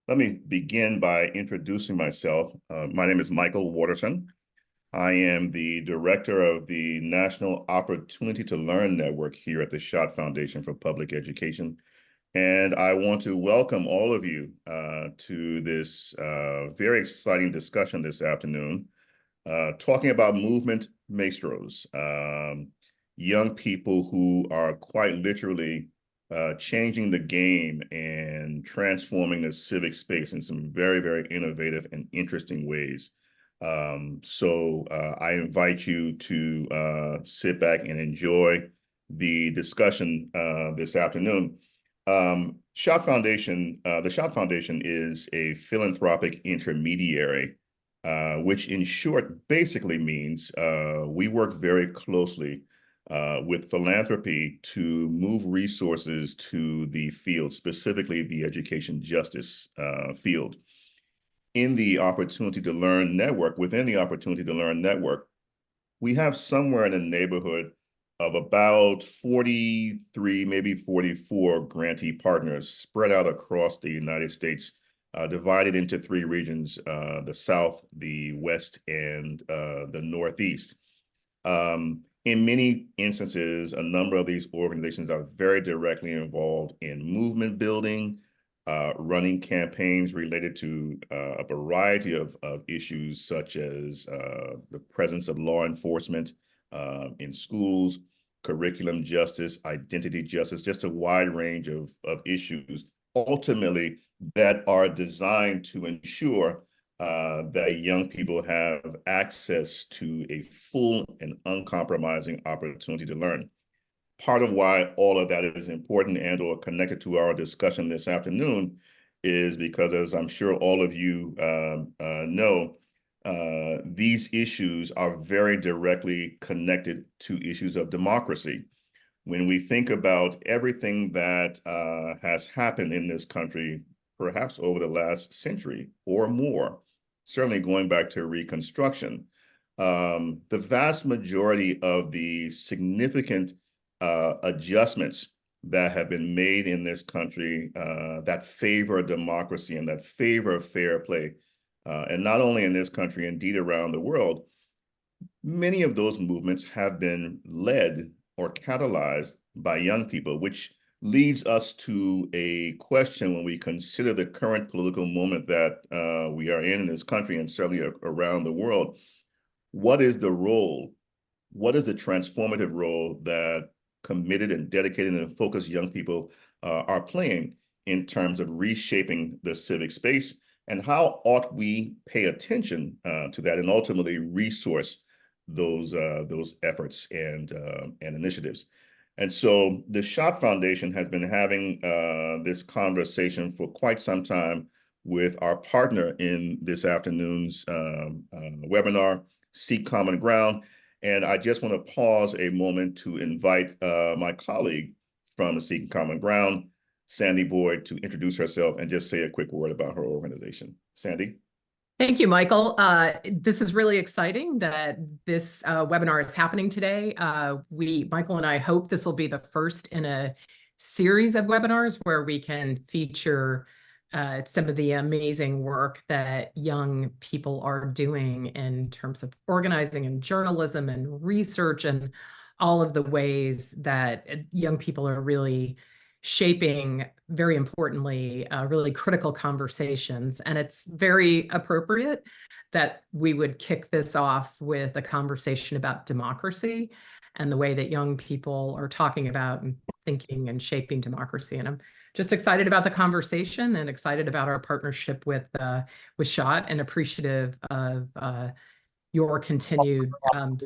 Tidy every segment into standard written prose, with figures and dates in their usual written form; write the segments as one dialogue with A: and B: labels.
A: Let me begin by introducing myself. My name is Michael Waterson. I am the director of the National Opportunity to Learn Network here at the Schott Foundation for Public Education. And I want to welcome all of you to this very exciting discussion this afternoon, talking about movement maestros, young people who are quite literally changing the game and transforming the civic space in some very, very innovative and interesting ways. I invite you to sit back and enjoy the discussion this afternoon. Schott Foundation, the Schott Foundation is a philanthropic intermediary, which in short basically means we work very closely with philanthropy to move resources to the field, specifically the education justice field. In the Opportunity to Learn network, within the Opportunity to Learn network, we have somewhere in the neighborhood of about 43, maybe 44 grantee partners spread out across the United States, divided into three regions, the South, the West, and the Northeast. In many instances, a number of these organizations are very directly involved in movement building, running campaigns related to a variety of issues, such as the presence of law enforcement in schools, curriculum justice, identity justice, just a wide range of issues, ultimately that are designed to ensure that young people have access to a full and uncompromising opportunity to learn. Part of why all of that is important and or connected to our discussion this afternoon is because, as I'm sure all of you know, these issues are very directly connected to issues of democracy. When we think about everything that has happened in this country, perhaps over the last century or more, certainly going back to Reconstruction, the vast majority of the significant adjustments that have been made in this country that favor democracy and that favor fair play, and not only in this country, indeed around the world, many of those movements have been led or catalyzed by young people, which leads us to a question when we consider the current political moment that we are in this country and certainly around the world. What is the role? What is the transformative role that committed and dedicated and focused young people are playing in terms of reshaping the civic space? And how ought we pay attention to that and ultimately resource those efforts and initiatives? And so the Schott Foundation has been having this conversation for quite some time with our partner in this afternoon's webinar, Seek Common Ground. And I just want to pause a moment to invite my colleague from the Seek Common Ground, Sandy Boyd, to introduce herself and just say a quick word about her organization. Sandy?
B: Thank you, Michael. This is really exciting that this webinar is happening today. Michael and I hope this will be the first in a series of webinars where we can feature some of the amazing work that young people are doing in terms of organizing and journalism and research and all of the ways that young people are really shaping, very importantly, really critical conversations. And it's very appropriate that we would kick this off with a conversation about democracy and the way that young people are talking about and thinking and shaping democracy. And I'm just excited about the conversation and excited about our partnership with Schott and appreciative of your continued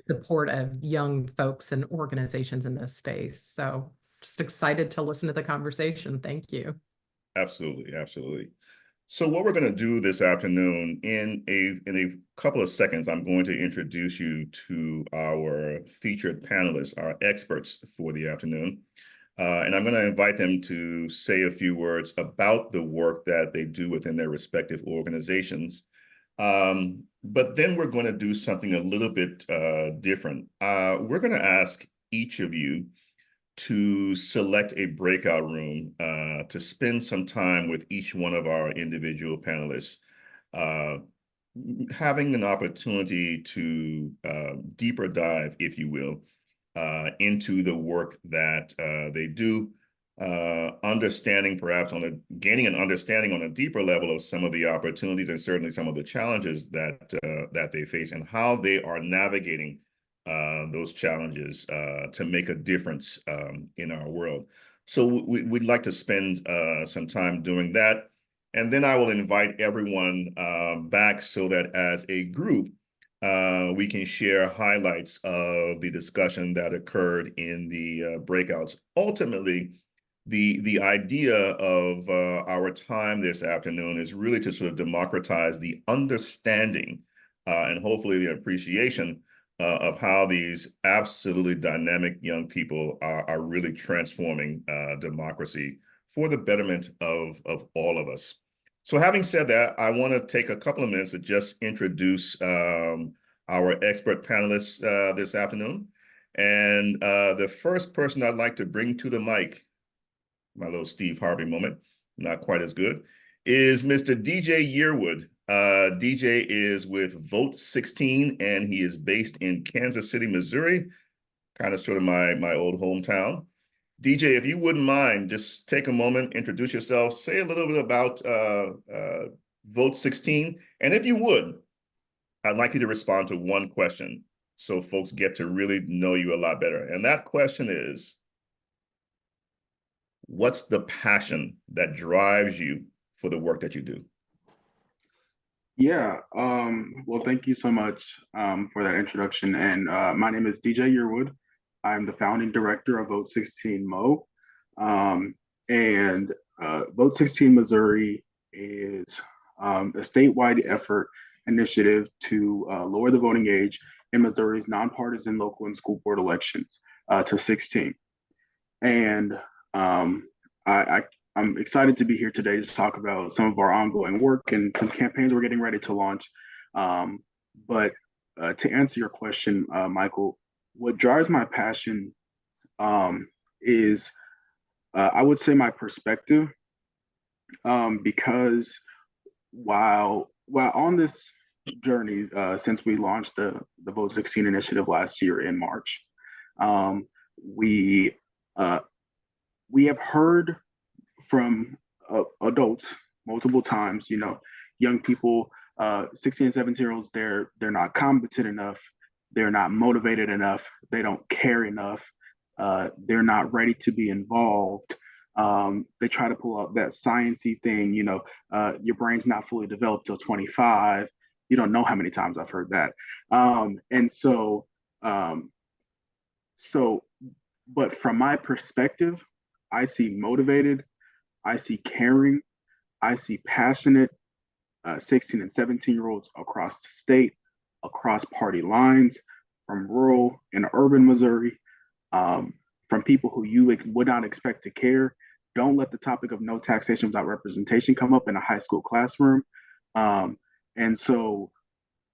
B: support of young folks and organizations in this space. So just excited to listen to the conversation. Thank you.
A: Absolutely, absolutely. So what we're going to do this afternoon, in a couple of seconds, I'm going to introduce you to our featured panelists, our experts for the afternoon. And I'm going to invite them to say a few words about the work that they do within their respective organizations. But then we're going to do something a little bit different. We're going to ask each of you to select a breakout room to spend some time with each one of our individual panelists, uh, having an opportunity to deeper dive, if you will, into the work that they do, understanding perhaps gaining an understanding on a deeper level of some of the opportunities and certainly some of the challenges that they face and how they are navigating those challenges to make a difference in our world. So we'd like to spend some time doing that. And then I will invite everyone back so that as a group, we can share highlights of the discussion that occurred in the breakouts. Ultimately, the idea of our time this afternoon is really to sort of democratize the understanding and hopefully the appreciation of how these absolutely dynamic young people are really transforming democracy for the betterment of all of us. So having said that, I want to take a couple of minutes to just introduce our expert panelists this afternoon. And the first person I'd like to bring to the mic, my little Steve Harvey moment, not quite as good, is Mr. DJ Yearwood. DJ is with Vote 16, and he is based in Kansas City, Missouri, kind of sort of my old hometown. DJ, if you wouldn't mind, just take a moment, introduce yourself, say a little bit about Vote 16, and if you would, I'd like you to respond to one question so folks get to really know you a lot better. And that question is, what's the passion that drives you for the work that you do?
C: Yeah, well, thank you so much for that introduction. And my name is DJ Yearwood. I'm the founding director of Vote 16 Mo. And Vote 16 Missouri is a statewide effort initiative to lower the voting age in Missouri's nonpartisan local and school board elections to 16. And I I'm excited to be here today to talk about some of our ongoing work and some campaigns we're getting ready to launch. But to answer your question, Michael, what drives my passion is, I would say, my perspective, because while on this journey, since we launched the Vote 16 initiative last year in March, we we have heard from adults multiple times, young people, 16 and 17-year-olds, they're not competent enough, they're not motivated enough, they don't care enough, they're not ready to be involved. They try to pull out that sciencey thing, your brain's not fully developed till 25. You don't know how many times I've heard that. And so, but from my perspective, I see motivated, I see caring, I see passionate 16 and 17-year-olds across the state, across party lines, from rural and urban Missouri, from people who you would not expect to care. Don't let the topic of no taxation without representation come up in a high school classroom. And so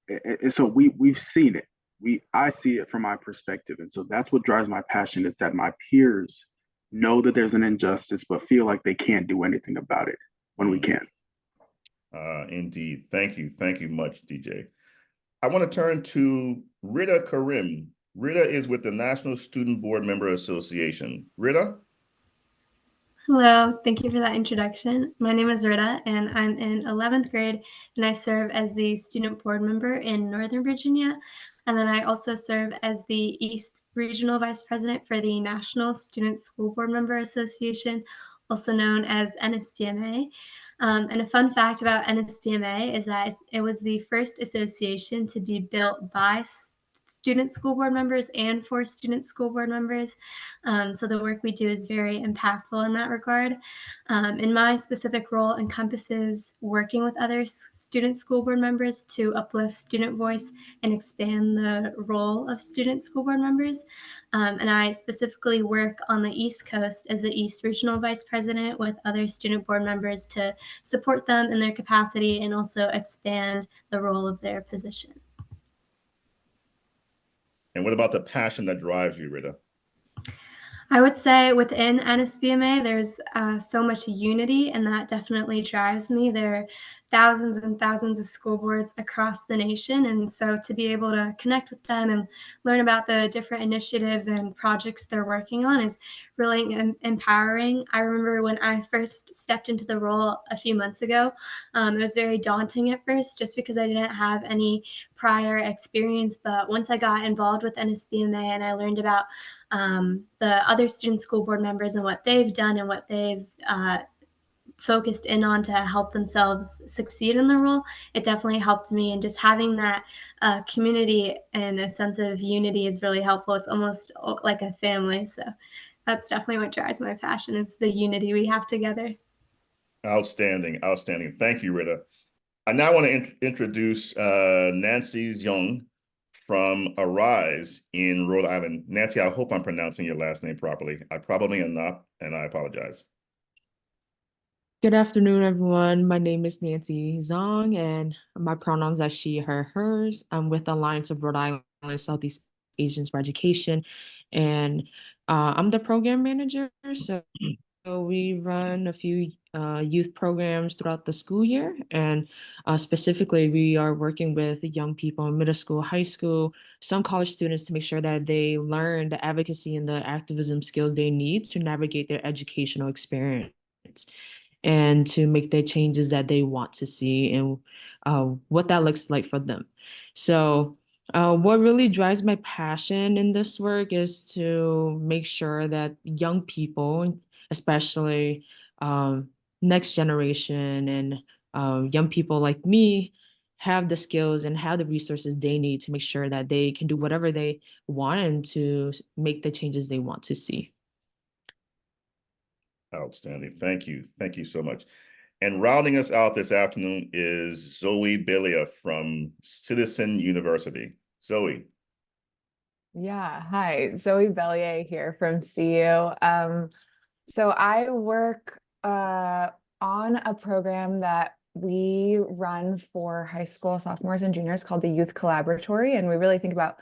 C: we've seen it. I see it from my perspective. And so that's what drives my passion, is that my peers know that there's an injustice, but feel like they can't do anything about it when we can.
A: Indeed. Thank you. Thank you much, DJ. I want to turn to Rida Karim. Rida is with the National Student Board Member Association. Rida?
D: Hello, thank you for that introduction. My name is Rida, and I'm in 11th grade, and I serve as the student board member in Northern Virginia. And then I also serve as the East Regional Vice President for the National Student School Board Member Association, also known as NSBMA. And a fun fact about NSBMA is that it was the first association to be built by student school board members and for student school board members. So the work we do is very impactful in that regard. And my specific role encompasses working with other student school board members to uplift student voice and expand the role of student school board members. And I specifically work on the East Coast as the East Regional Vice President with other student board members to support them in their capacity and also expand the role of their position.
A: And what about the passion that drives you, Rida?
D: I would say within NSBMA, there's so much unity, and that definitely drives me. There are thousands and thousands of school boards across the nation, and so to be able to connect with them and learn about the different initiatives and projects they're working on is really empowering. I remember when I first stepped into the role a few months ago, it was very daunting at first just because I didn't have any prior experience, but once I got involved with NSBMA and I learned about the other student school board members and what they've done and what they've focused in on to help themselves succeed in the role, it definitely helped me. And just having that community and a sense of unity is really helpful. It's almost like a family. So that's definitely what drives my passion is the unity we have together.
A: Outstanding, outstanding. Thank you, Rida. I now want to introduce Nancy Xiong from Arise in Rhode Island. Nancy, I hope I'm pronouncing your last name properly. I probably am not, and I apologize.
E: Good afternoon, everyone. My name is Nancy Zong, and my pronouns are she, her, hers. I'm with the Alliance of Rhode Island Southeast Asians for Education, and I'm the program manager. So we run a few youth programs throughout the school year, and specifically, we are working with young people in middle school, high school, some college students to make sure that they learn the advocacy and the activism skills they need to navigate their educational experience and to make the changes that they want to see and what that looks like for them. So what really drives my passion in this work is to make sure that young people, especially next generation and young people like me, have the skills and have the resources they need to make sure that they can do whatever they want and to make the changes they want to see.
A: Outstanding. Thank you. Thank you so much. And rounding us out this afternoon is Zoey Belyea from Citizen University. Zoey.
F: Yeah, hi, Zoey Belyea here from CU. So I work on a program that we run for high school sophomores and juniors called the Youth Collaboratory, and we really think about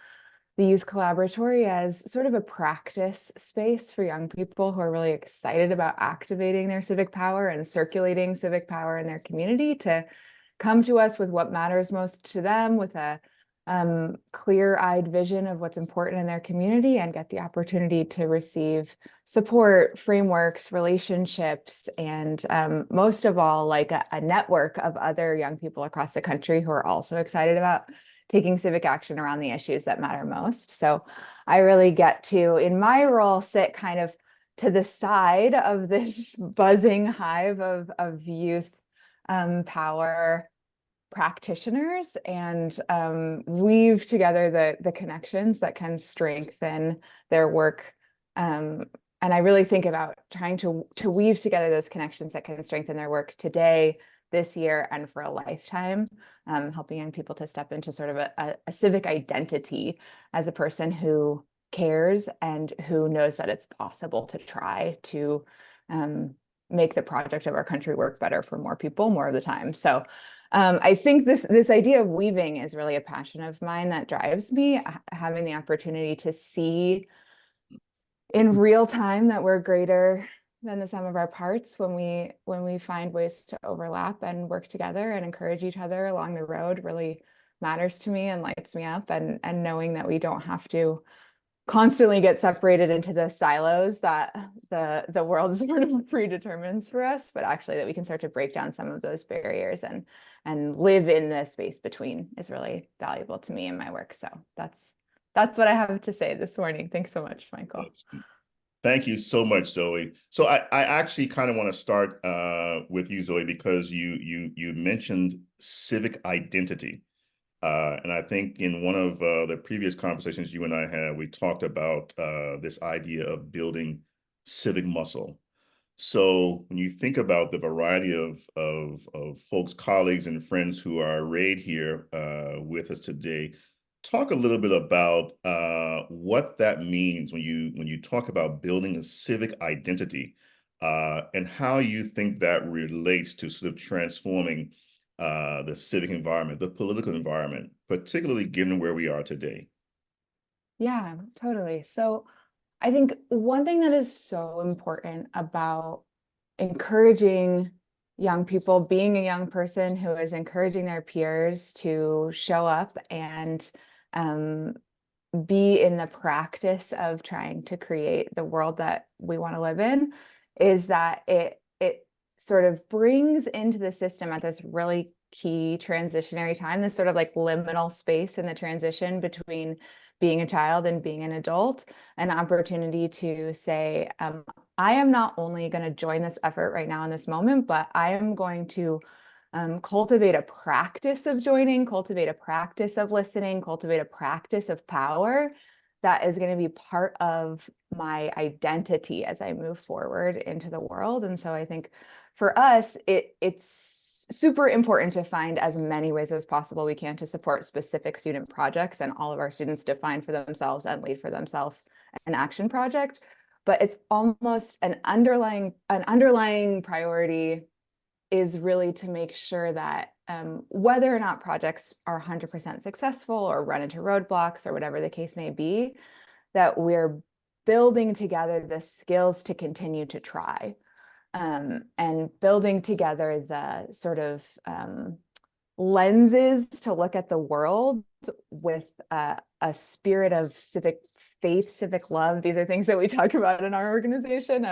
F: the Youth Collaboratory as sort of a practice space for young people who are really excited about activating their civic power and circulating civic power in their community to come to us with what matters most to them, with a clear-eyed vision of what's important in their community, and get the opportunity to receive support, frameworks, relationships, and most of all, like a network of other young people across the country who are also excited about taking civic action around the issues that matter most. So I really get to, in my role, sit kind of to the side of this buzzing hive of youth power practitioners and weave together the connections that can strengthen their work. And I really think about trying to weave together those connections that can strengthen their work today, this year, and for a lifetime, helping young people to step into sort of a civic identity as a person who cares and who knows that it's possible to try to make the project of our country work better for more people more of the time. So I think this idea of weaving is really a passion of mine that drives me, having the opportunity to see in real time that we're greater than the sum of our parts when we find ways to overlap and work together and encourage each other along the road really matters to me and lights me up, and knowing that we don't have to constantly get separated into the silos that the world sort of predetermines for us, but actually that we can start to break down some of those barriers and live in the space between is really valuable to me in my work. So that's what I have to say this morning. Thanks so much, Michael.
A: Thank you so much, Zoey. So I actually kind of want to start with you, Zoey, because you mentioned civic identity. And I think in one of the previous conversations you and I had, we talked about this idea of building civic muscle. So when you think about the variety of folks, colleagues, and friends who are arrayed here with us today, talk a little bit about what that means when you talk about building a civic identity and how you think that relates to sort of transforming the civic environment, the political environment, particularly given where we are today.
F: Yeah, totally. So I think one thing that is so important about encouraging young people, being a young person who is encouraging their peers to show up and be in the practice of trying to create the world that we want to live in, is that it sort of brings into the system at this really key transitionary time, this sort of like liminal space in the transition between being a child and being an adult, an opportunity to say, I am not only going to join this effort right now in this moment, but I am going to cultivate a practice of joining, cultivate a practice of listening, cultivate a practice of power that is going to be part of my identity as I move forward into the world. And so I think for us, it's super important to find as many ways as possible we can to support specific student projects, and all of our students define for themselves and lead for themselves an action project. But it's almost an underlying priority is really to make sure that whether or not projects are 100% successful or run into roadblocks or whatever the case may be, that we're building together the skills to continue to try, and building together the sort of lenses to look at the world with a spirit of civic faith, civic love. These are things that we talk about in our organization,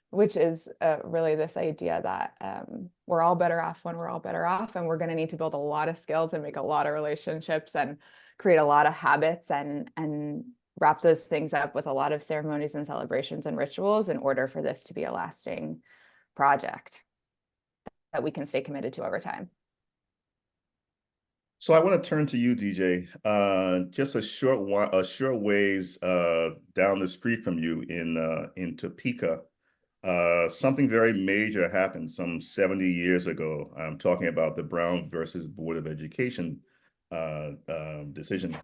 F: which is really this idea that we're all better off when we're all better off, and we're going to need to build a lot of skills and make a lot of relationships and create a lot of habits and wrap those things up with a lot of ceremonies and celebrations and rituals in order for this to be a lasting project that we can stay committed to over time.
A: So I want to turn to you, DJ. Just a short ways down the street from you in Topeka, something very major happened some 70 years ago. I'm talking about the Brown versus Board of Education decision.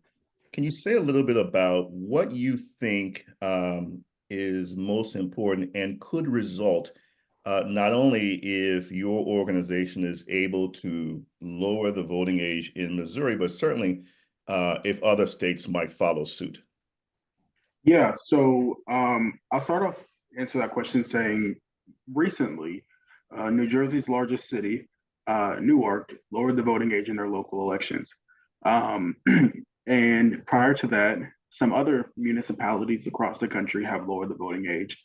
A: Can you say a little bit about what you think is most important and could result not only if your organization is able to lower the voting age in Missouri, but certainly if other states might follow suit?
C: Yeah, so I'll start off answer that question saying recently, New Jersey's largest city, Newark, lowered the voting age in their local elections. And prior to that, some other municipalities across the country have lowered the voting age,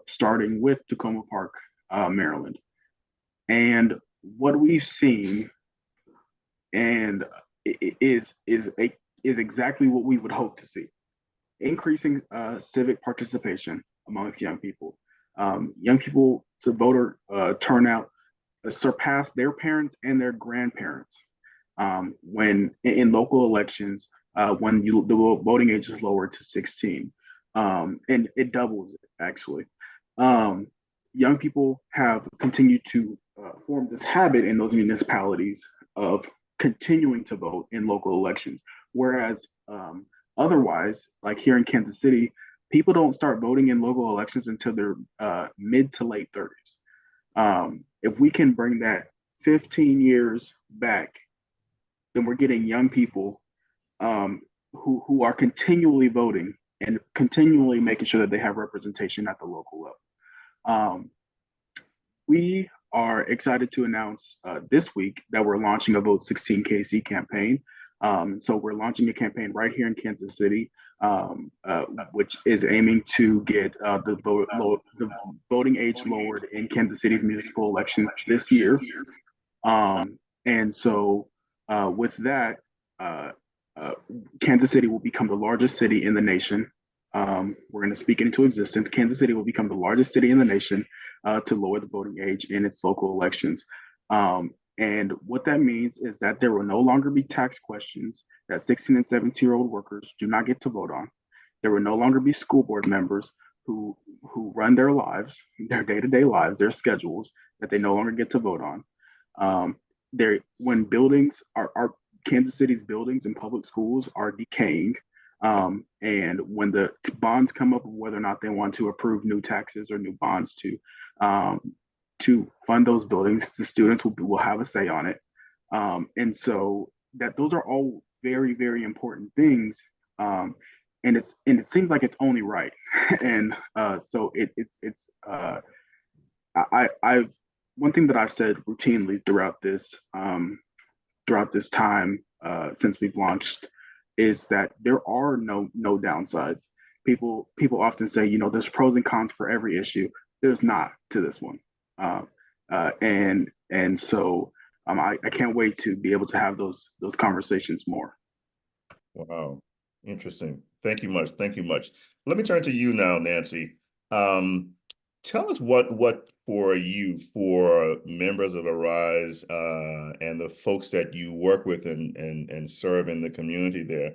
C: starting with Tacoma Park, Maryland. And what we've seen and is exactly what we would hope to see: increasing civic participation amongst young people. Young people to voter turnout surpass their parents and their grandparents when in local elections, when the voting age is lowered to 16, and it doubles actually. Young people have continued to form this habit in those municipalities of continuing to vote in local elections, whereas otherwise, like here in Kansas City, people don't start voting in local elections until they're mid to late 30s. If we can bring that 15 years back, then we're getting young people who are continually voting and continually making sure that they have representation at the local level. We are excited to announce this week that we're launching a Vote 16 KC campaign. So we're launching a campaign right here in Kansas City, which is aiming to get the voting age lowered in Kansas City's municipal elections this year. And so with that, Kansas City will become the largest city in the nation. We're going to speak into existence. Kansas City will become the largest city in the nation to lower the voting age in its local elections. And what that means is that there will no longer be tax questions that 16 and 17-year-old workers do not get to vote on. There will no longer be school board members who run their lives, their day-to-day lives, their schedules, that they no longer get to vote on. When buildings are Kansas City's buildings and public schools are decaying, and when the bonds come up of whether or not they want to approve new taxes or new bonds to fund those buildings, the students will have a say on it. And so those are all very, very important things. and it seems like it's only right. And so I've one thing that I've said routinely throughout this time since we've launched is that there are no downsides. People often say, there's pros and cons for every issue. There's not to this one. Um, and so I can't wait to be able to have those conversations more.
A: Wow, interesting. Thank you much. Thank you much. Let me turn to you now, Nancy. Tell us what for you, for members of Arise, and the folks that you work with and serve in the community there,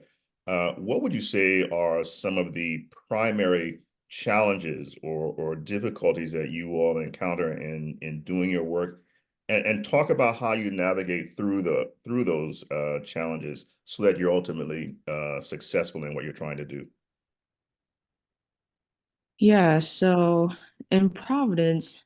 A: what would you say are some of the primary challenges or difficulties that you all encounter in doing your work? And talk about how you navigate through those challenges so that you're ultimately successful in what you're trying to do.
E: Yeah, so in Providence,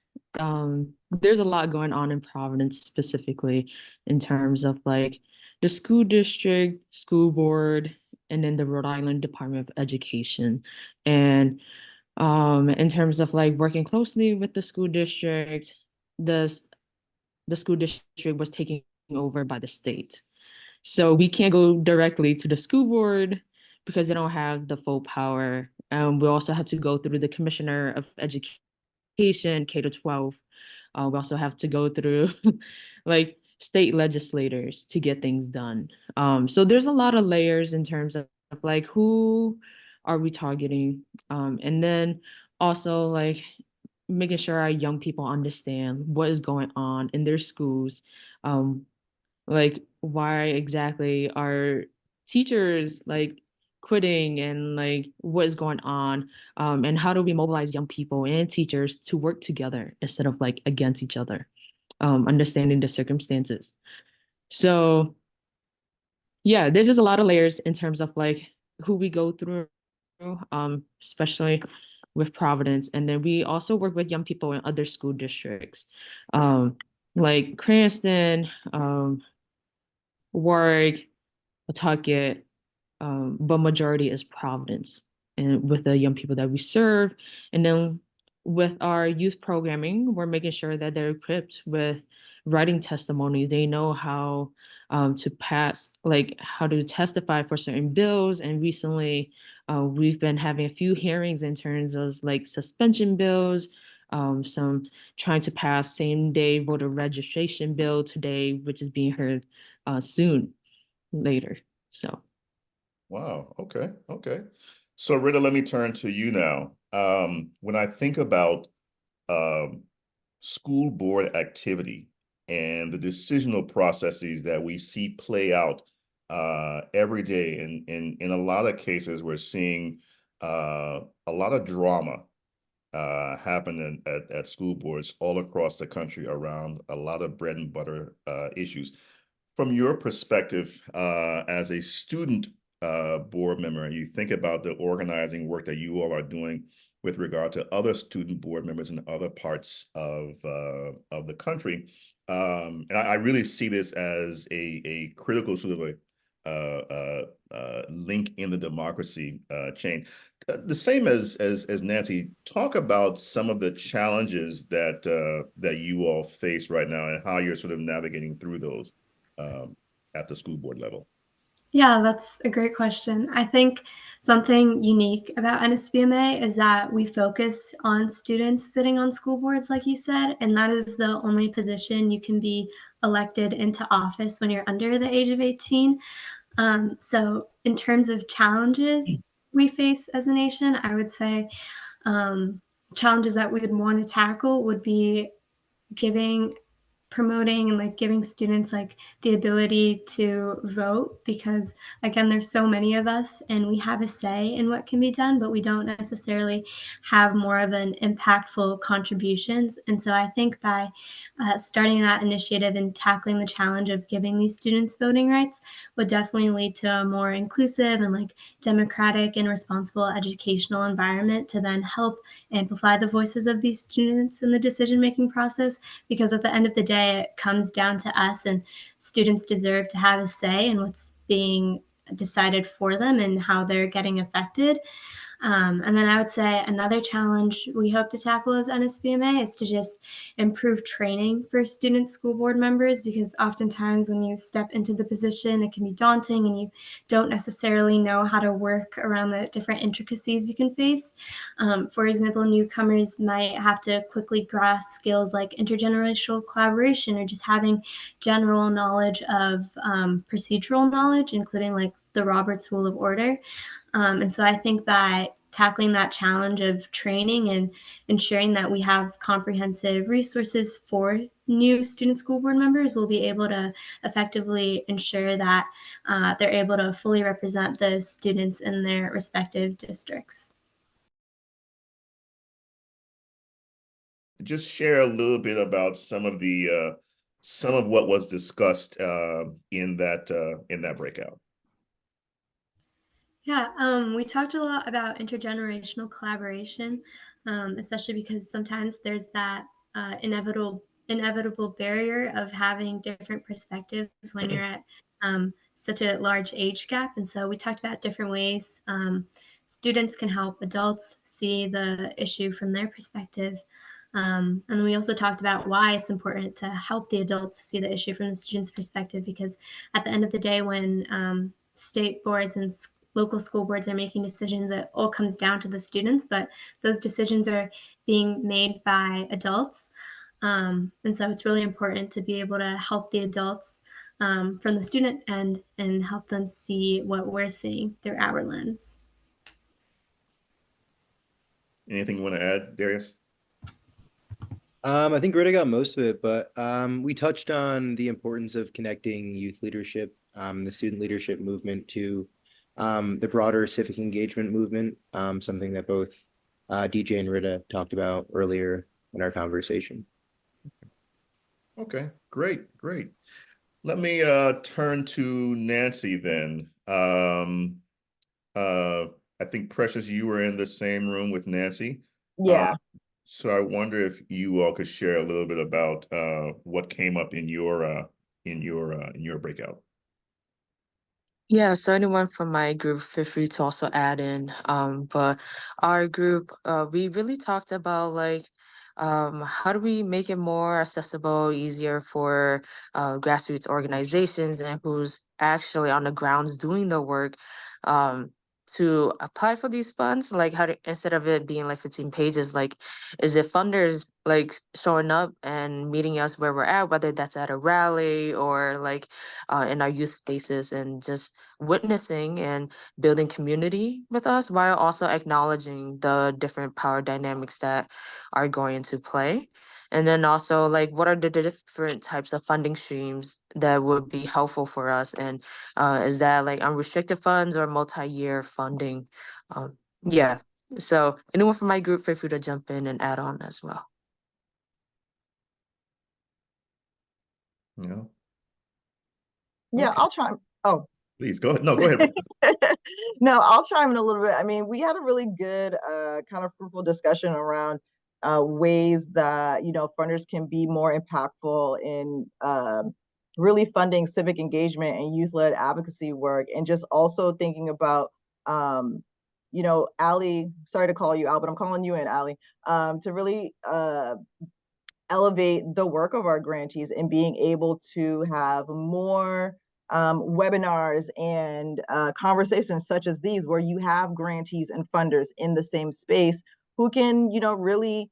E: there's a lot going on in Providence specifically in terms of like the school district, school board, and then the Rhode Island Department of Education. And in terms of like working closely with the school district, the the school district was taken over by the state. So we can't go directly to the school board because they don't have the full power. We also had to go through the Commissioner of Education, K to 12. We also have to go through like state legislators to get things done. So there's a lot of layers in terms of like who are we targeting? And then also like making sure our young people understand what is going on in their schools. Like why exactly are teachers like quitting and like what is going on, and how do we mobilize young people and teachers to work together instead of like against each other, understanding the circumstances. So yeah, there's just a lot of layers in terms of like who we go through, especially with Providence. And then we also work with young people in other school districts, like Cranston, Warwick, Pawtucket, but majority is Providence and with the young people that we serve. And then with our youth programming, we're making sure that they're equipped with writing testimonies. They know how to pass, like how to testify for certain bills. And recently, we've been having a few hearings in terms of like suspension bills, some trying to pass same day voter registration bill today, which is being heard soon later. So.
A: Wow. Okay. Okay. So Rita, let me turn to you now. When I think about um, school board activity and the decisional processes that we see play out every day, and in a lot of cases, we're seeing a lot of drama happen at school boards all across the country around a lot of bread and butter issues. From your perspective, as a student board member, and you think about the organizing work that you all are doing with regard to other student board members in other parts of the country, and I really see this as a critical sort of a link in the democracy chain. The same as Nancy, talk about some of the challenges that you all face right now and how you're sort of navigating through those at the school board level.
D: Yeah, that's a great question. I think something unique about NSBMA is that we focus on students sitting on school boards, like you said, and that is the only position you can be elected into office when you're under the age of 18. So in terms of challenges we face as a nation, I would say challenges that we would want to tackle would be giving promoting and like giving students like the ability to vote, because again there's so many of us and we have a say in what can be done, but we don't necessarily have more of an impactful contributions. And so I think by starting that initiative and tackling the challenge of giving these students voting rights would definitely lead to a more inclusive and like democratic and responsible educational environment to then help amplify the voices of these students in the decision making process, because at the end of the day, it comes down to us, and students deserve to have a say in what's being decided for them and how they're getting affected. And then I would say another challenge we hope to tackle as NSBMA is to just improve training for student school board members, because oftentimes when you step into the position, it can be daunting and you don't necessarily know how to work around the different intricacies you can face. For example, newcomers might have to quickly grasp skills like intergenerational collaboration or just having general knowledge of procedural knowledge, including like the Roberts Rule of Order. And so I think that tackling that challenge of training and ensuring that we have comprehensive resources for new student school board members will be able to effectively ensure that they're able to fully represent the students in their respective districts.
A: Just share a little bit about some of what was discussed in that breakout.
D: Yeah, we talked a lot about intergenerational collaboration, especially because sometimes there's that inevitable barrier of having different perspectives when you're at such a large age gap. And so we talked about different ways students can help adults see the issue from their perspective. And we also talked about why it's important to help the adults see the issue from the student's perspective, because at the end of the day, when state boards and local school boards are making decisions, it all comes down to the students, but those decisions are being made by adults. And so it's really important to be able to help the adults from the student end and help them see what we're seeing through our lens.
A: Anything you want to add, Darius?
G: I think Rita got most of it, but we touched on the importance of connecting youth leadership, the student leadership movement to the broader civic engagement movement, something that both DJ and Rita talked about earlier in our conversation.
A: Okay, great. Let me turn to Nancy then. I think Precious, you were in the same room with Nancy.
H: Yeah.
A: So I wonder if you all could share a little bit about what came up in your breakout.
E: Yeah, so anyone from my group, feel free to also add in. But our group, we really talked about like how do we make it more accessible, easier for grassroots organizations and who's actually on the grounds doing the work to apply for these funds? Like how to, instead of it being like 15 pages, like is it funders like showing up and meeting us where we're at, whether that's at a rally or like in our youth spaces, and just witnessing and building community with us while also acknowledging the different power dynamics that are going into play. And then also like what are the different types of funding streams that would be helpful for us, and is that like unrestricted funds or multi-year funding? Yeah, so anyone from my group, feel free to jump in and add on as well.
A: Yeah.
H: Yeah,
A: Okay.
H: I'll try. Oh,
A: Please go ahead. No, go ahead.
H: no, I'll chime in a little bit. I mean, we had a really good kind of fruitful discussion around ways that, you know, funders can be more impactful in really funding civic engagement and youth-led advocacy work, and just also thinking about, you know, Allie, sorry to call you Al, but I'm calling you in, Allie, to really elevate the work of our grantees and being able to have more webinars and conversations such as these, where you have grantees and funders in the same space who can, you know, really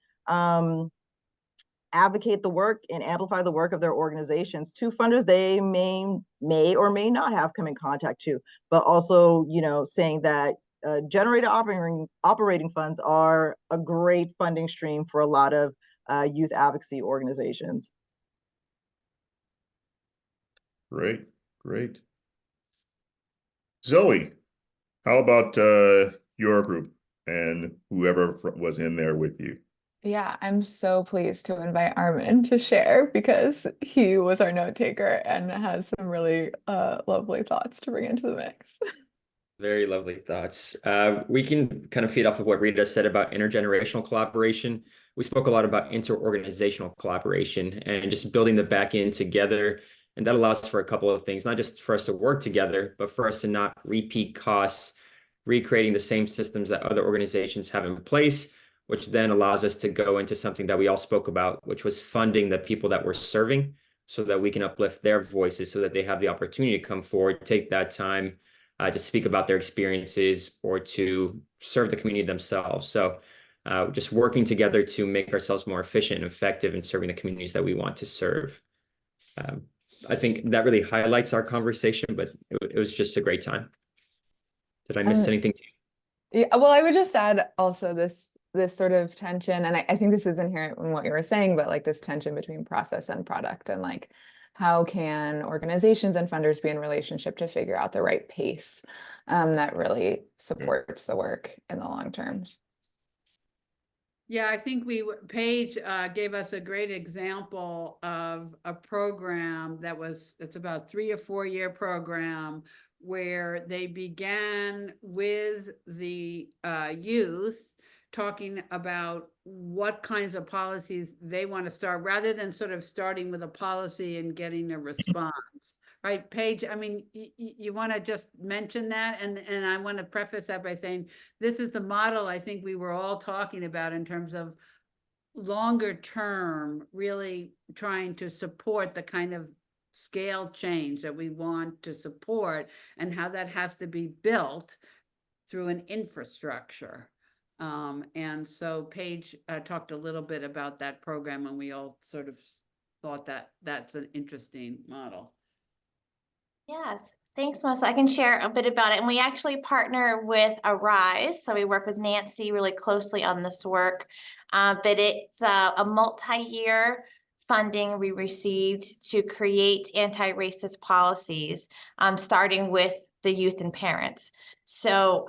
H: advocate the work and amplify the work of their organizations to funders they may or may not have come in contact to, but also, you know, saying that generated operating funds are a great funding stream for a lot of youth advocacy organizations.
A: Great. Zoe, how about your group and whoever was in there with you?
F: Yeah, I'm so pleased to invite Armin to share because he was our note taker and has some really lovely thoughts to bring into the mix.
I: Very lovely thoughts. We can kind of feed off of what Rita said about intergenerational collaboration. We spoke a lot about interorganizational collaboration and just building the back end together And that allows for a couple of things, not just for us to work together, but for us to not repeat costs, recreating the same systems that other organizations have in place, which then allows us to go into something that we all spoke about, which was funding the people that we're serving so that we can uplift their voices so that they have the opportunity to come forward, take that time to speak about their experiences or to serve the community themselves. So just working together to make ourselves more efficient and effective in serving the communities that we want to serve. I think that really highlights our conversation, but it was just a great time. Did I miss anything?
F: Yeah, well, I would just add also this sort of tension, and I think this is inherent in what you were saying, but like this tension between process and product, and like how can organizations and funders be in relationship to figure out the right pace that really supports the work in the long term.
J: Yeah, I think Paige gave us a great example of a program that it's about 3 or 4 year program where they began with the youth talking about what kinds of policies they want to start, rather than sort of starting with a policy and getting a response. Right, Paige, I mean, you want to just mention that, and I want to preface that by saying this is the model I think we were all talking about in terms of longer term, really trying to support the kind of scale change that we want to support, and how that has to be built through an infrastructure. And so Paige talked a little bit about that program, and we all sort of thought that that's an interesting model.
K: Yes, thanks, Melissa. I can share a bit about it. And we actually partner with Arise. So we work with Nancy really closely on this work. But it's a multi-year funding we received to create anti-racist policies, starting with the youth and parents. So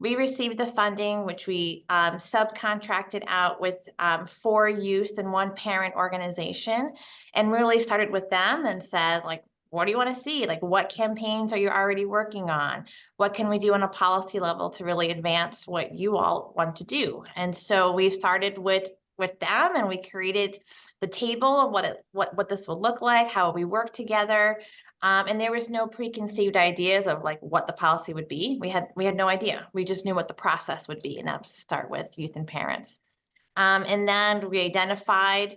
K: we received the funding, which we subcontracted out with 4 youth and 1 parent organization, and really started with them and said, like, what do you want to see? Like, what campaigns are you already working on? What can we do on a policy level to really advance what you all want to do? And so we started with them, and we created the table of what this would look like, how we work together. And there was no preconceived ideas of like what the policy would be. We had no idea. We just knew what the process would be, and that was to start with youth and parents. And then we identified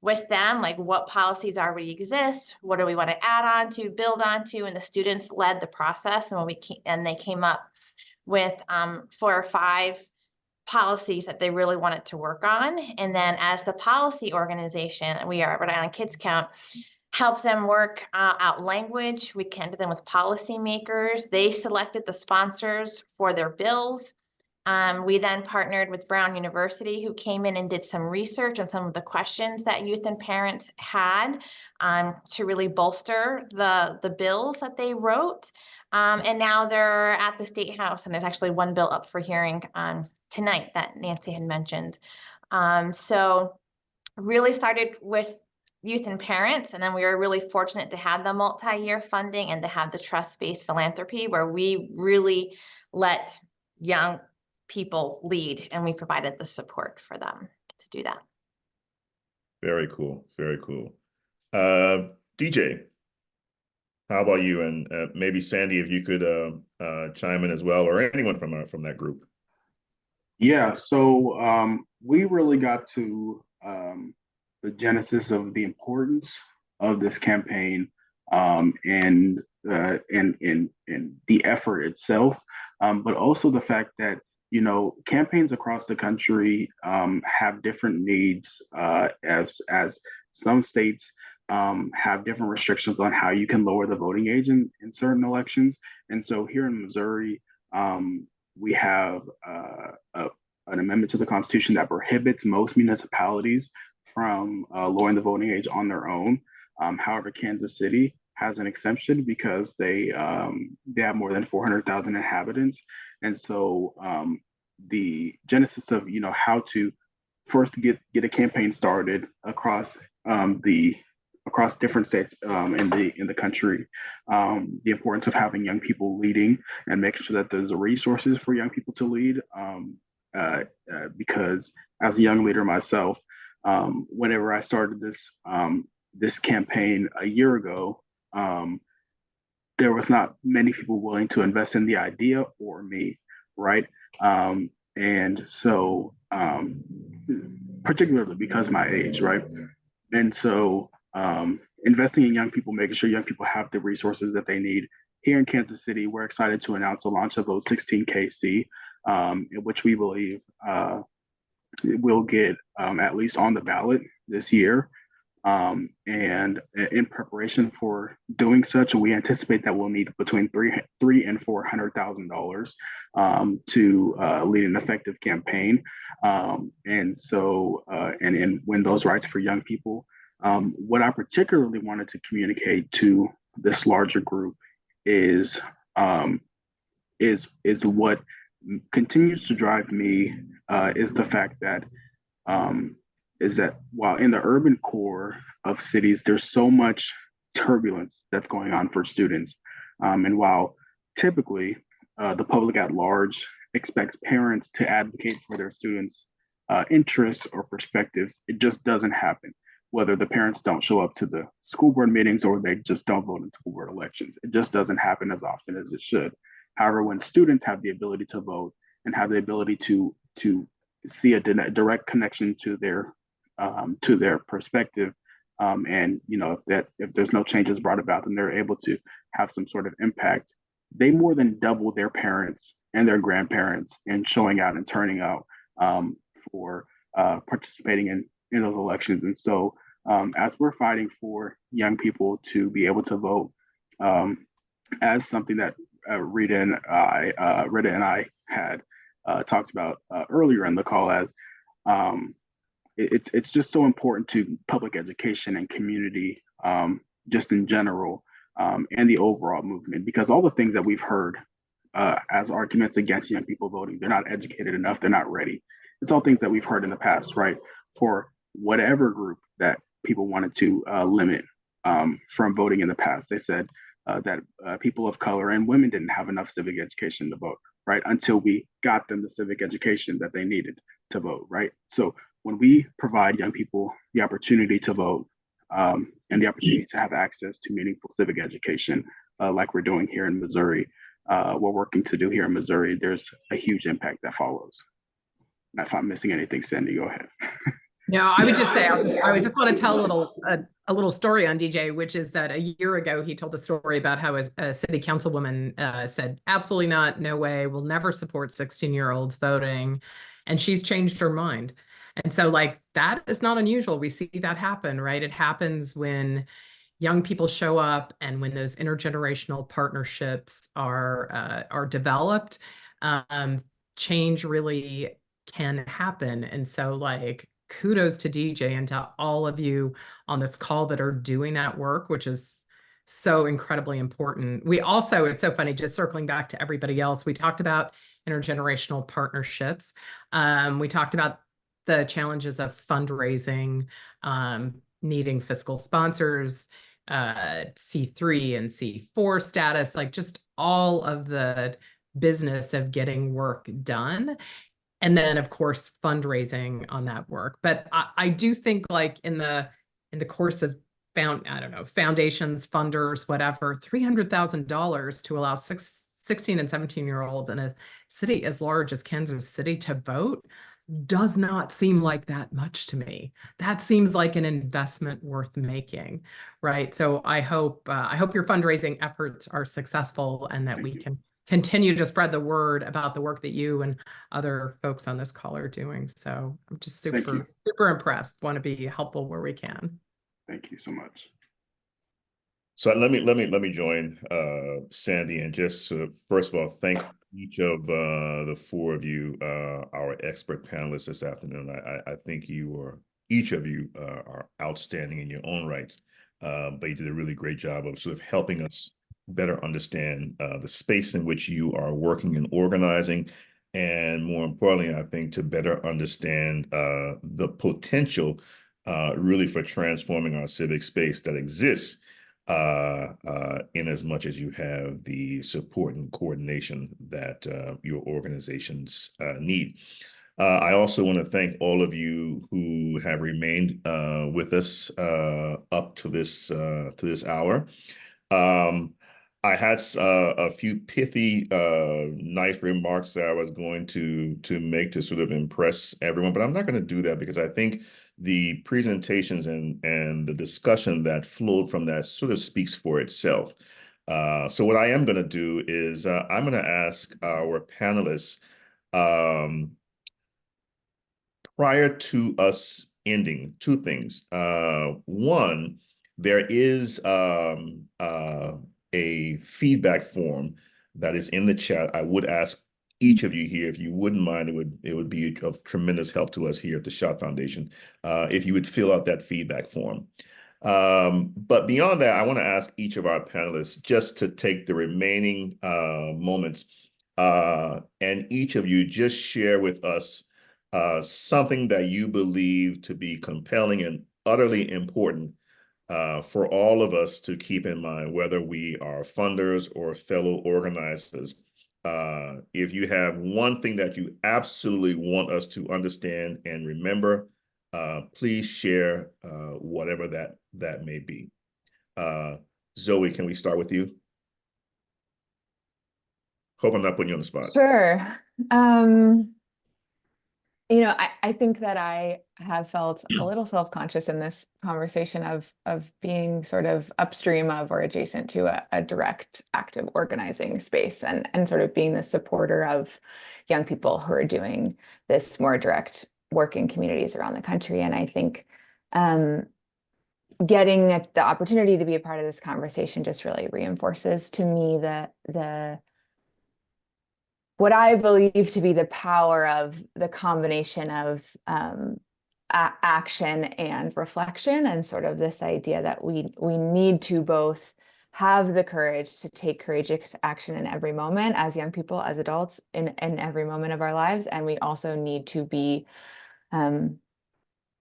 K: with them, like, what policies already exist, what do we want to add on to, build on to, and the students led the process. And they came up with 4 or 5 policies that they really wanted to work on. And then as the policy organization, we are at Rhode Island Kids Count, help them work out language. We connected them with policymakers. They selected the sponsors for their bills. We then partnered with Brown University, who came in and did some research on some of the questions that youth and parents had to really bolster the bills that they wrote. And now they're at the State House, and there's actually 1 bill up for hearing tonight that Nancy had mentioned. So really started with youth and parents, and then we were really fortunate to have the multi-year funding and to have the trust-based philanthropy, where we really let young people lead, and we provided the support for them to do that.
A: Very cool. Very cool. DJ, how about you? And maybe Sandy, if you could chime in as well, or anyone from that group.
C: Yeah, so we really got to the genesis of the importance of this campaign and the effort itself, but also the fact that, you know, campaigns across the country have different needs, as some states have different restrictions on how you can lower the voting age in certain elections. And so here in Missouri, we have an amendment to the Constitution that prohibits most municipalities from lowering the voting age on their own. However, Kansas City has an exemption because they have more than 400,000 inhabitants. And so the genesis of, you know, how to first get a campaign started across different states in the country, the importance of having young people leading and making sure that there's resources for young people to lead, because as a young leader myself, whenever I started this campaign a year ago, there was not many people willing to invest in the idea or me, right? And so, particularly because of my age, right? And so, investing in young people, making sure young people have the resources that they need. Here in Kansas City, we're excited to announce the launch of Vote 16 KC, in which we believe will get at least on the ballot this year. And in preparation for doing such, we anticipate that we'll need between three and $400,000 to lead an effective campaign. And so, and win those rights for young people. What I particularly wanted to communicate to this larger group is what continues to drive me is the fact that while in the urban core of cities, there's so much turbulence that's going on for students. And while typically the public at large expects parents to advocate for their students' interests or perspectives, it just doesn't happen. Whether the parents don't show up to the school board meetings or they just don't vote in school board elections, it just doesn't happen as often as it should. However, when students have the ability to vote and have the ability to see a direct connection to their perspective, and if there's no changes brought about, then they're able to have some sort of impact. They more than double their parents and their grandparents in showing out and turning out for participating in those elections. And so, as we're fighting for young people to be able to vote, as something that Rida and I had talked about earlier in the call, as it's just so important to public education and community, just in general, and the overall movement, because all the things that we've heard as arguments against young people voting, they're not educated enough, they're not ready. It's all things that we've heard in the past, right? For whatever group that people wanted to limit from voting in the past, they said that people of color and women didn't have enough civic education to vote, right? Until we got them the civic education that they needed to vote, right? So when we provide young people the opportunity to vote and the opportunity to have access to meaningful civic education, like we're doing here in Missouri, we're working to do here in Missouri, there's a huge impact that follows. And if I'm missing anything, Sandy, go ahead.
B: No, I would just say, I would just want to tell a little story on DJ, which is that a year ago, he told the story about how a city councilwoman said, absolutely not, no way, we'll never support 16-year-olds voting. And she's changed her mind. And so like, that is not unusual. We see that happen, right? It happens when young people show up and when those intergenerational partnerships are developed, change really can happen. And so like, kudos to DJ and to all of you on this call that are doing that work, which is so incredibly important. We also, it's so funny, just circling back to everybody else, we talked about intergenerational partnerships. We talked about the challenges of fundraising, needing fiscal sponsors, C3 and C4 status, like just all of the business of getting work done. And then, of course, fundraising on that work. But I do think, like in the course of foundations, funders, whatever, $300,000 to allow 16 and 17-year-olds in a city as large as Kansas City to vote does not seem like that much to me. That seems like an investment worth making, right? So I hope your fundraising efforts are successful and that we can continue to spread the word about the work that you and other folks on this call are doing. So I'm just super impressed. Want to be helpful where we can.
C: Thank you so much.
A: So let me join Sandy and just first of all thank each of the four of you, our expert panelists this afternoon. I think each of you are outstanding in your own rights, but you did a really great job of sort of helping us better understand the space in which you are working and organizing, and more importantly, I think to better understand the potential really for transforming our civic space that exists in as much as you have the support and coordination that your organizations need. I also want to thank all of you who have remained with us up to this hour. Um, I had a few pithy, nice remarks that I was going to make to sort of impress everyone, but I'm not going to do that because I think the presentations and the discussion that flowed from that sort of speaks for itself. So what I am going to do is I'm going to ask our panelists, prior to us ending, two things. One, there is a feedback form that is in the chat. I would ask each of you here, if you wouldn't mind, it would be of tremendous help to us here at the Shot Foundation, if you would fill out that feedback form. But beyond that, I want to ask each of our panelists just to take the remaining moments and each of you just share with us something that you believe to be compelling and utterly important for all of us to keep in mind, whether we are funders or fellow organizers. If you have one thing that you absolutely want us to understand and remember, please share whatever that may be. Zoey, can we start with you? Hope I'm not putting you on the spot.
F: Sure. I think that I have felt a little self-conscious in this conversation of being sort of upstream of or adjacent to a direct active organizing space and sort of being the supporter of young people who are doing this more direct work in communities around the country. And I think getting the opportunity to be a part of this conversation just really reinforces to me the what I believe to be the power of the combination of action and reflection, and sort of this idea that we need to both have the courage to take courageous action in every moment as young people, as adults, in every moment of our lives, and we also need to be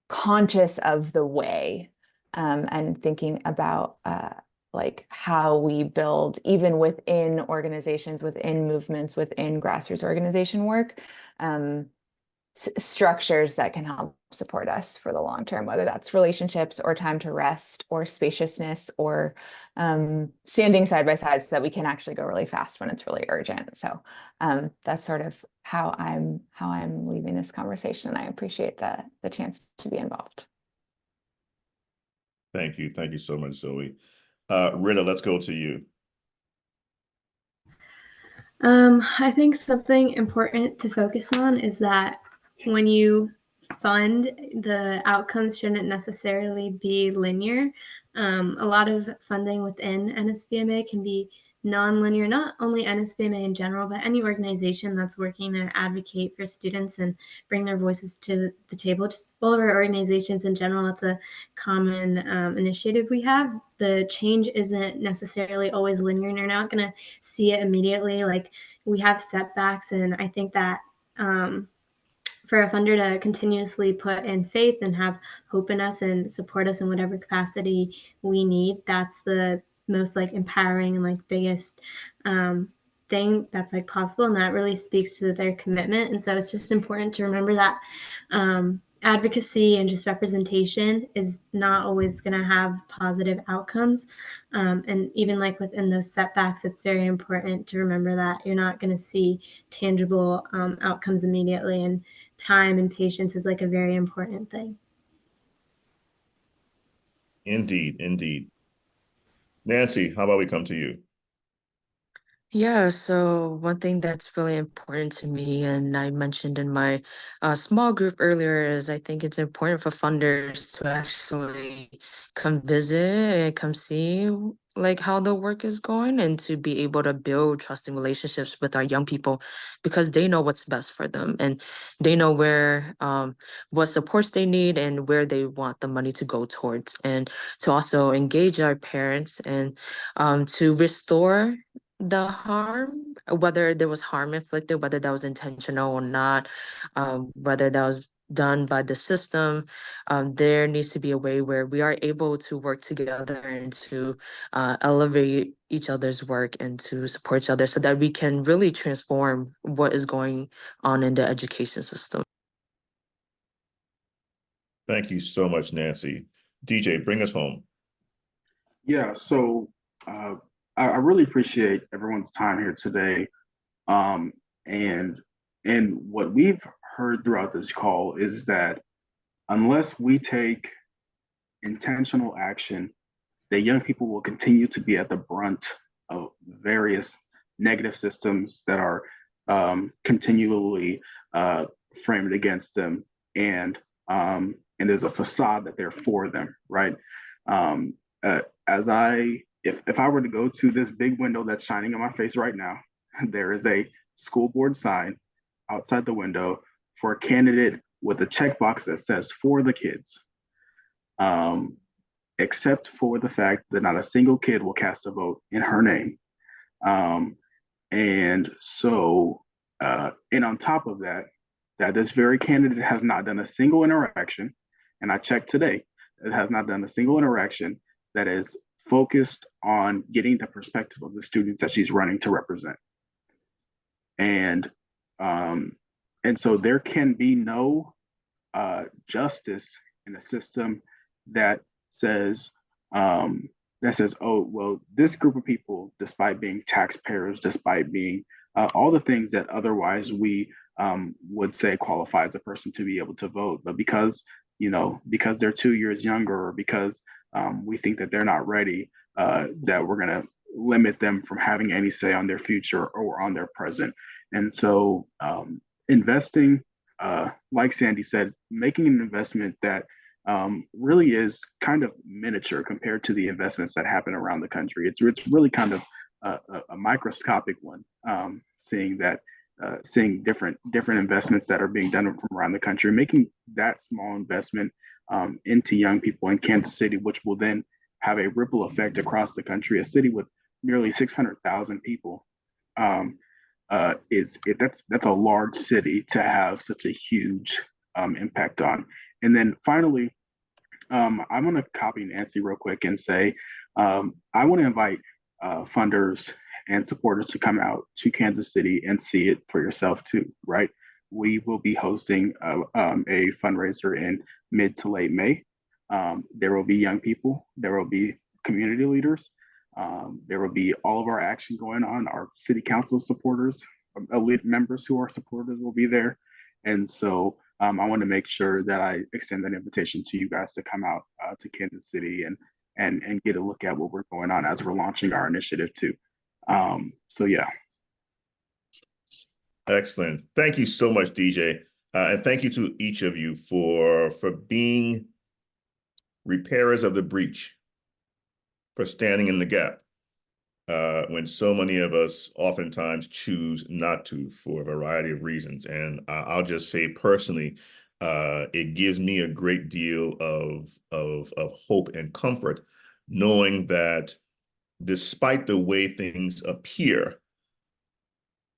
F: conscious of the way and thinking about like how we build, even within organizations, within movements, within grassroots organization work, structures that can help support us for the long term, whether that's relationships or time to rest or spaciousness or standing side by side so that we can actually go really fast when it's really urgent. So that's sort of how I'm leaving this conversation, and I appreciate the chance to be involved.
A: Thank you. Thank you so much, Zoey. Rida, let's go to you.
D: I think something important to focus on is that when you fund, the outcomes shouldn't necessarily be linear. A lot of funding within NSBMA can be non-linear, not only NSBMA in general, but any organization that's working to advocate for students and bring their voices to the table. Just all of our organizations in general, that's a common initiative we have. The change isn't necessarily always linear, and you're not going to see it immediately. Like, we have setbacks, and I think that for a funder to continuously put in faith and have hope in us and support us in whatever capacity we need, that's the most like empowering and like biggest thing that's like possible, and that really speaks to their commitment. And so it's just important to remember that advocacy and just representation is not always going to have positive outcomes, and even like within those setbacks, it's very important to remember that you're not going to see tangible outcomes immediately, and time and patience is like a very important thing.
A: Indeed, indeed. Nancy, how about we come to you?
E: Yeah, so one thing that's really important to me, and I mentioned in my small group earlier, is I think it's important for funders to actually come visit and come see like how the work is going, and to be able to build trusting relationships with our young people, because they know what's best for them, and they know where what supports they need and where they want the money to go towards, and to also engage our parents and to restore the harm, whether there was harm inflicted, whether that was intentional or not, whether that was done by the system, there needs to be a way where we are able to work together and to elevate each other's work and to support each other so that we can really transform what is going on in the education system.
A: Thank you so much, Nancy. DJ, bring us home.
C: Yeah, so I really appreciate everyone's time here today. Um, and what we've heard throughout this call is that unless we take intentional action, that young people will continue to be at the brunt of various negative systems that are continually framed against them, and there's a facade that they're for them, right? Um, if I were to go to this big window that's shining in my face right now, there is a school board sign outside the window for a candidate with a checkbox that says "for the kids." Um, except for the fact that not a single kid will cast a vote in her name. Um, and so, and on top of that, that this very candidate has not done a single interaction, and I checked today, it has not done a single interaction that is focused on getting the perspective of the students that she's running to represent. And so there can be no justice in a system that says, oh, well, this group of people, despite being taxpayers, despite being all the things that otherwise we would say qualifies a person to be able to vote, but because they're 2 years younger, or because we think that they're not ready, that we're going to limit them from having any say on their future or on their present. And so investing, like Sandy said, making an investment that really is kind of miniature compared to the investments that happen around the country. It's really kind of a microscopic one, seeing different investments that are being done from around the country, making that small investment into young people in Kansas City, which will then have a ripple effect across the country. A city with nearly 600,000 people, that's a large city to have such a huge impact on. And then finally, I'm going to copy Nancy real quick and say, I want to invite funders and supporters to come out to Kansas City and see it for yourself too, right? We will be hosting a fundraiser in mid to late May. There will be young people, there will be community leaders, there will be all of our action going on. Our city council supporters, elite members who are supporters will be there. And so I want to make sure that I extend that invitation to you guys to come out to Kansas City and get a look at what we're going on as we're launching our initiative too. So yeah.
A: Excellent. Thank you so much, DJ. And thank you to each of you for being repairers of the breach, for standing in the gap when so many of us oftentimes choose not to for a variety of reasons. And I'll just say personally, it gives me a great deal of hope and comfort knowing that despite the way things appear,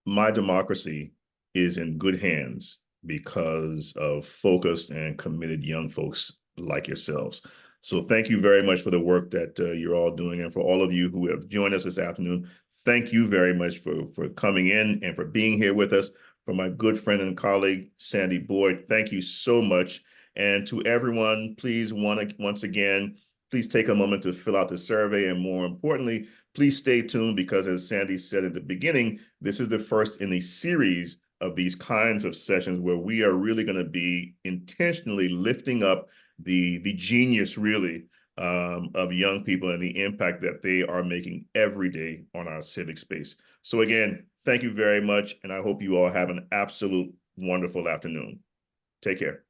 A: my democracy is in good hands because of focused and committed young folks like yourselves. So thank you very much for the work that you're all doing. And for all of you who have joined us this afternoon, thank you very much for coming in and for being here with us. For my good friend and colleague, Sandy Boyd, thank you so much. And to everyone, please, once again, please take a moment to fill out the survey. And more importantly, please stay tuned because as Sandy said at the beginning, this is the first in a series of these kinds of sessions where we are really going to be intentionally lifting up the genius really of young people and the impact that they are making every day on our civic space. So again, thank you very much. And I hope you all have an absolute wonderful afternoon. Take care.